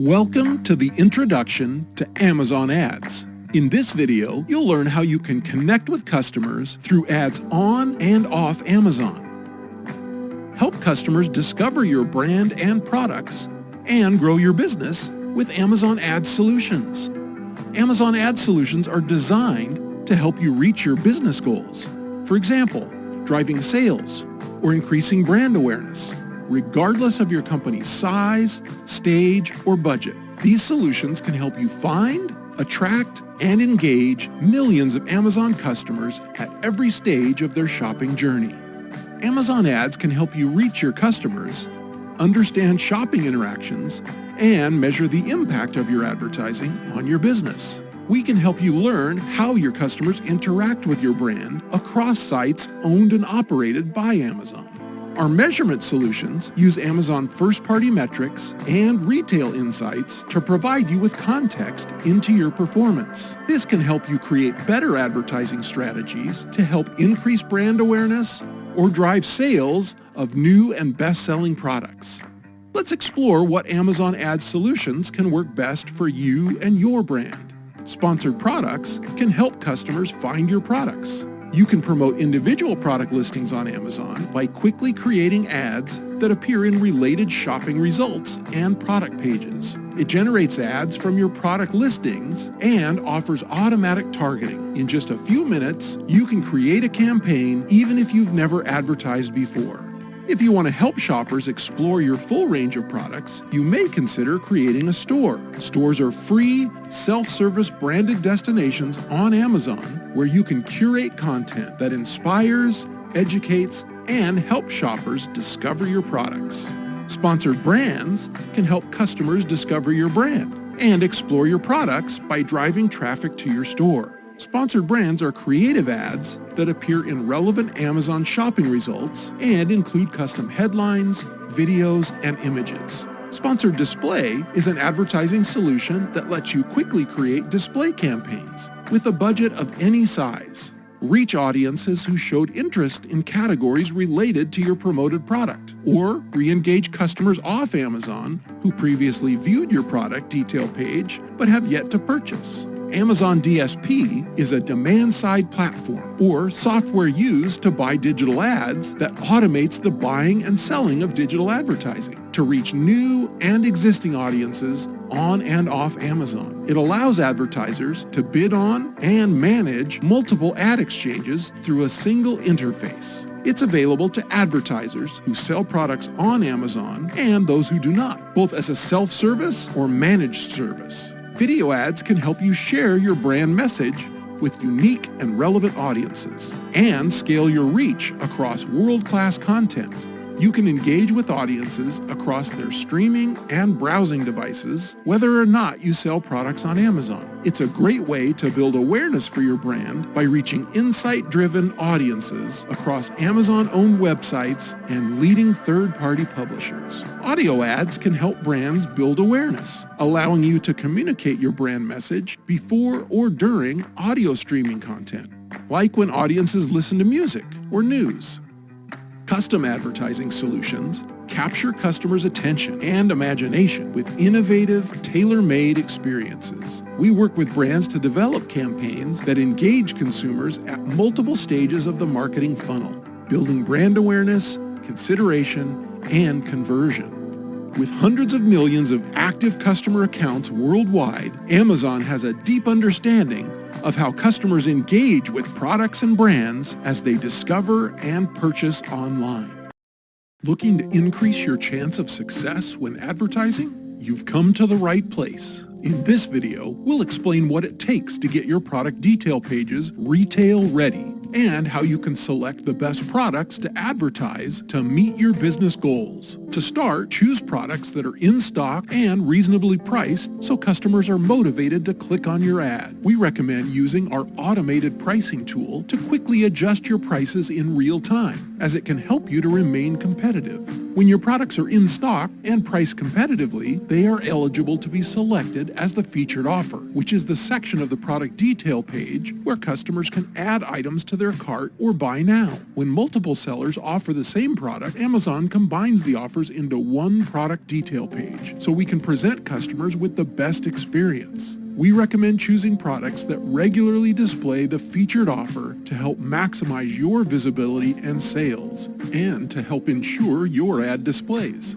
Welcome to the Introduction to Amazon Ads. In this video, you'll learn how you can connect with customers through ads on and off Amazon. Help customers discover your brand and products, and grow your business with Amazon Ad Solutions. Amazon Ad Solutions are designed to help you reach your business goals. For example, driving sales or increasing brand awareness, regardless of your company's size, stage, or budget. These solutions can help you find, attract, and engage millions of Amazon customers at every stage of their shopping journey. Amazon Ads can help you reach your customers, understand shopping interactions, and measure the impact of your advertising on your business. We can help you learn how your customers interact with your brand across sites owned and operated by Amazon. Our measurement solutions use Amazon first-party metrics and retail insights to provide you with context into your performance. This can help you create better advertising strategies to help increase brand awareness or drive sales of new and best-selling products. Let's explore what Amazon Ad Solutions can work best for you and your brand. Sponsored products can help customers find your products. You can promote individual product listings on Amazon by quickly creating ads that appear in related shopping results and product pages. It generates ads from your product listings and offers automatic targeting. In just a few minutes, you can create a campaign even if you've never advertised before. If you want to help shoppers explore your full range of products, you may consider creating a store. Stores are free, self-service branded destinations on Amazon where you can curate content that inspires, educates, and helps shoppers discover your products. Sponsored brands can help customers discover your brand and explore your products by driving traffic to your store. Sponsored brands are creative ads that appear in relevant Amazon shopping results and include custom headlines, videos, and images. Sponsored display is an advertising solution that lets you quickly create display campaigns with a budget of any size. Reach audiences who showed interest in categories related to your promoted product, or re-engage customers off Amazon who previously viewed your product detail page but have yet to purchase. Amazon DSP is a demand-side platform or software used to buy digital ads that automates the buying and selling of digital advertising to reach new and existing audiences on and off Amazon. It allows advertisers to bid on and manage multiple ad exchanges through a single interface. It's available to advertisers who sell products on Amazon and those who do not, both as a self-service or managed service. Video ads can help you share your brand message with unique and relevant audiences and scale your reach across world-class content. You can engage with audiences across their streaming and browsing devices, whether or not you sell products on Amazon. It's a great way to build awareness for your brand by reaching insight-driven audiences across Amazon-owned websites and leading third-party publishers. Audio ads can help brands build awareness, allowing you to communicate your brand message before or during audio streaming content, like when audiences listen to music or news. Custom advertising solutions capture customers' attention and imagination with innovative, tailor-made experiences. We work with brands to develop campaigns that engage consumers at multiple stages of the marketing funnel, building brand awareness, consideration, and conversion. With hundreds of millions of active customer accounts worldwide, Amazon has a deep understanding of how customers engage with products and brands as they discover and purchase online. Looking to increase your chance of success when advertising? You've come to the right place. In this video, we'll explain what it takes to get your product detail pages retail ready and how you can select the best products to advertise to meet your business goals. To start, choose products that are in stock and reasonably priced so customers are motivated to click on your ad. We recommend using our automated pricing tool to quickly adjust your prices in real time, as it can help you to remain competitive. When your products are in stock and priced competitively, they are eligible to be selected as the featured offer, which is the section of the product detail page where customers can add items to their cart or buy now. When multiple sellers offer the same product, Amazon combines the offers into one product detail page, so we can present customers with the best experience. We recommend choosing products that regularly display the featured offer to help maximize your visibility and sales, and to help ensure your ad displays.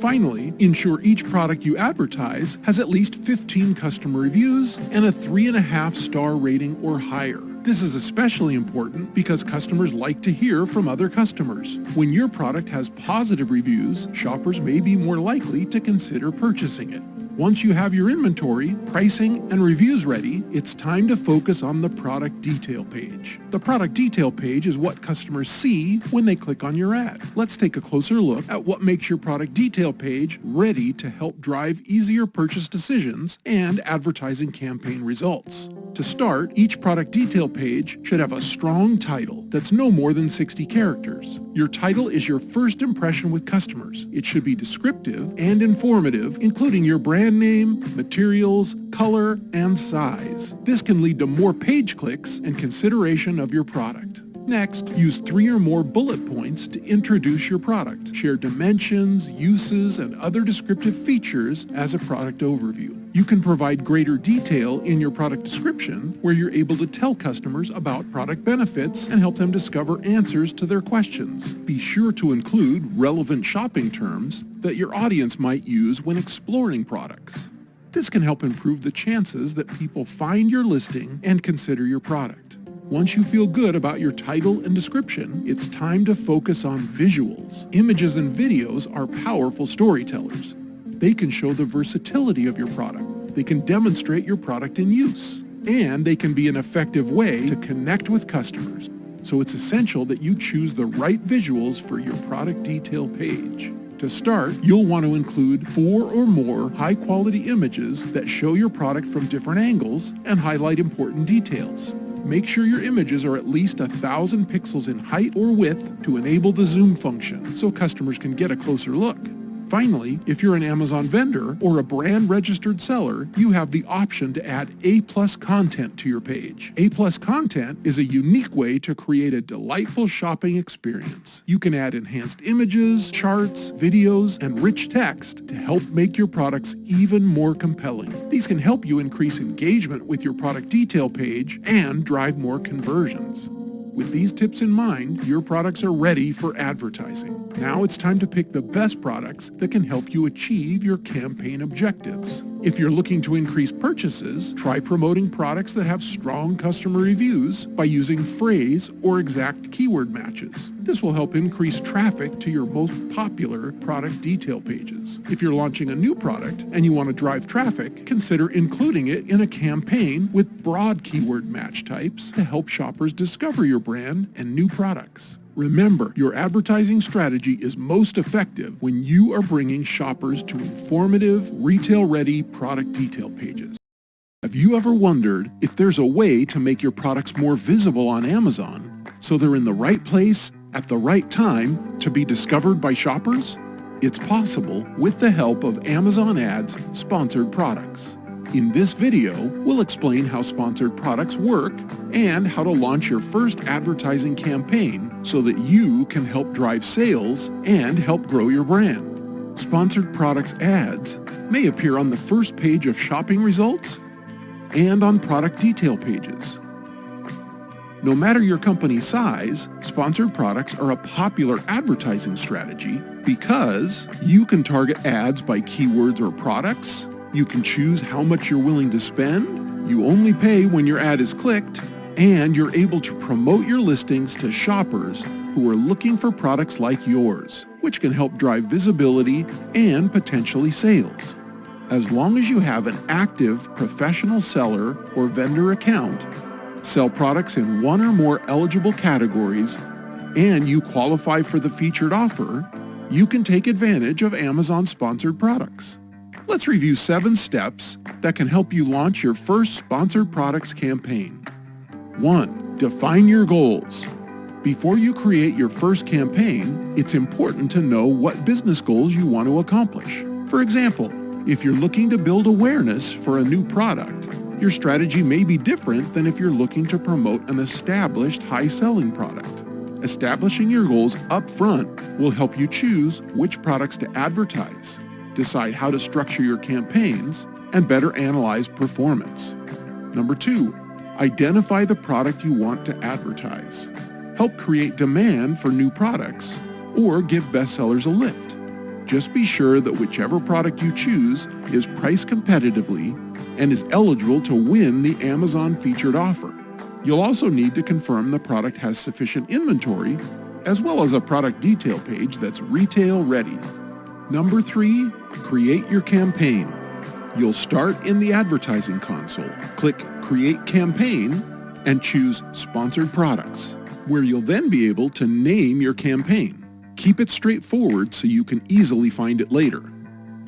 Finally, ensure each product you advertise has at least 15 customer reviews and a 3.5-star rating or higher. This is especially important because customers like to hear from other customers. When your product has positive reviews, shoppers may be more likely to consider purchasing it. Once you have your inventory, pricing, and reviews ready, it's time to focus on the product detail page. The product detail page is what customers see when they click on your ad. Let's take a closer look at what makes your product detail page ready to help drive easier purchase decisions and advertising campaign results. To start, each product detail page should have a strong title that's no more than 60 characters. Your title is your first impression with customers. It should be descriptive and informative, including your brand name, materials, color, and size. This can lead to more page clicks and consideration of your product. Next, use 3 or more bullet points to introduce your product. Share dimensions, uses, and other descriptive features as a product overview. You can provide greater detail in your product description, where you're able to tell customers about product benefits and help them discover answers to their questions. Be sure to include relevant shopping terms that your audience might use when exploring products. This can help improve the chances that people find your listing and consider your product. Once you feel good about your title and description, it's time to focus on visuals. Images and videos are powerful storytellers. They can show the versatility of your product. They can demonstrate your product in use. And they can be an effective way to connect with customers. So it's essential that you choose the right visuals for your product detail page. To start, you'll want to include 4 or more high-quality images that show your product from different angles and highlight important details. Make sure your images are at least 1,000 pixels in height or width to enable the zoom function so customers can get a closer look. Finally, if you're an Amazon vendor or a brand-registered seller, you have the option to add A+ content to your page. A+ content is a unique way to create a delightful shopping experience. You can add enhanced images, charts, videos, and rich text to help make your products even more compelling. These can help you increase engagement with your product detail page and drive more conversions. With these tips in mind, your products are ready for advertising. Now it's time to pick the best products that can help you achieve your campaign objectives. If you're looking to increase purchases, try promoting products that have strong customer reviews by using phrase or exact keyword matches. This will help increase traffic to your most popular product detail pages. If you're launching a new product and you want to drive traffic, consider including it in a campaign with broad keyword match types to help shoppers discover your brand and new products. Remember, your advertising strategy is most effective when you are bringing shoppers to informative, retail-ready product detail pages. Have you ever wondered if there's a way to make your products more visible on Amazon so they're in the right place at the right time to be discovered by shoppers? It's possible with the help of Amazon Ads sponsored products. In this video, we'll explain how sponsored products work and how to launch your first advertising campaign so that you can help drive sales and help grow your brand. Sponsored products ads may appear on the first page of shopping results and on product detail pages. No matter your company's size, sponsored products are a popular advertising strategy because you can target ads by keywords or products. You can choose how much you're willing to spend, you only pay when your ad is clicked, and you're able to promote your listings to shoppers who are looking for products like yours, which can help drive visibility and potentially sales. As long as you have an active professional seller or vendor account, sell products in 1 or more eligible categories, and you qualify for the featured offer, you can take advantage of Amazon sponsored products. Let's review 7 steps that can help you launch your first sponsored products campaign. 1. Define your goals. Before you create your first campaign, it's important to know what business goals you want to accomplish. For example, if you're looking to build awareness for a new product, Your strategy may be different than if you're looking to promote an established high-selling product. Establishing your goals up front will help you choose which products to advertise, decide how to structure your campaigns, and better analyze performance. Number 2, identify the product you want to advertise. Help create demand for new products or give bestsellers a lift. Just be sure that whichever product you choose is priced competitively and is eligible to win the Amazon featured offer. You'll also need to confirm the product has sufficient inventory, as well as a product detail page that's retail ready. Number 3, create your campaign. You'll start in the advertising console. Click Create Campaign and choose Sponsored Products, where you'll then be able to name your campaign. Keep it straightforward so you can easily find it later.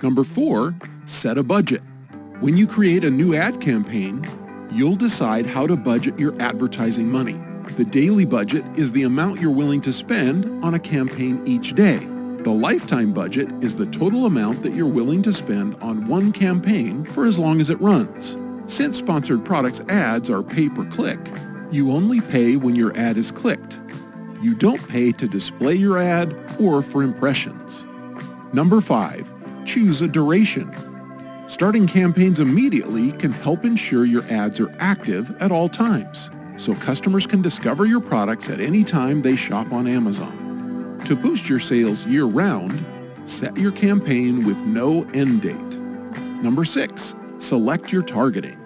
Number 4, set a budget. When you create a new ad campaign, you'll decide how to budget your advertising money. The daily budget is the amount you're willing to spend on a campaign each day. The lifetime budget is the total amount that you're willing to spend on one campaign for as long as it runs. Since Sponsored Products ads are pay-per-click, you only pay when your ad is clicked. You don't pay to display your ad or for impressions. Number 5, choose a duration. Starting campaigns immediately can help ensure your ads are active at all times, so customers can discover your products at any time they shop on Amazon. To boost your sales year-round, set your campaign with no end date. Number 6, select your targeting.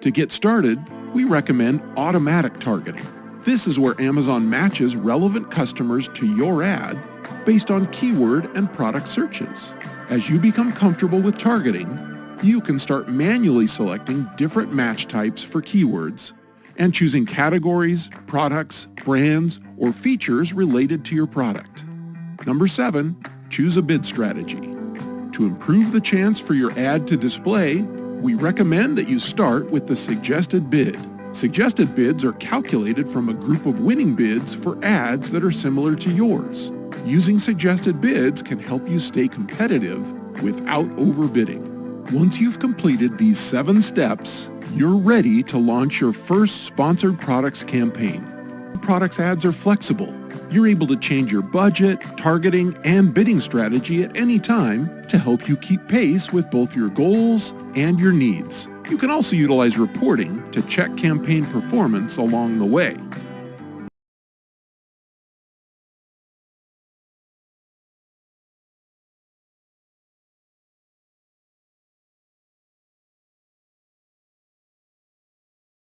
To get started, we recommend automatic targeting. This is where Amazon matches relevant customers to your ad based on keyword and product searches. As you become comfortable with targeting, you can start manually selecting different match types for keywords and choosing categories, products, brands, or features related to your product. Number 7, choose a bid strategy. To improve the chance for your ad to display, we recommend that you start with the suggested bid. Suggested bids are calculated from a group of winning bids for ads that are similar to yours. Using suggested bids can help you stay competitive without overbidding. Once you've completed these 7 steps, you're ready to launch your first Sponsored Products campaign. Products ads are flexible. You're able to change your budget, targeting, and bidding strategy at any time to help you keep pace with both your goals and your needs. You can also utilize reporting to check campaign performance along the way.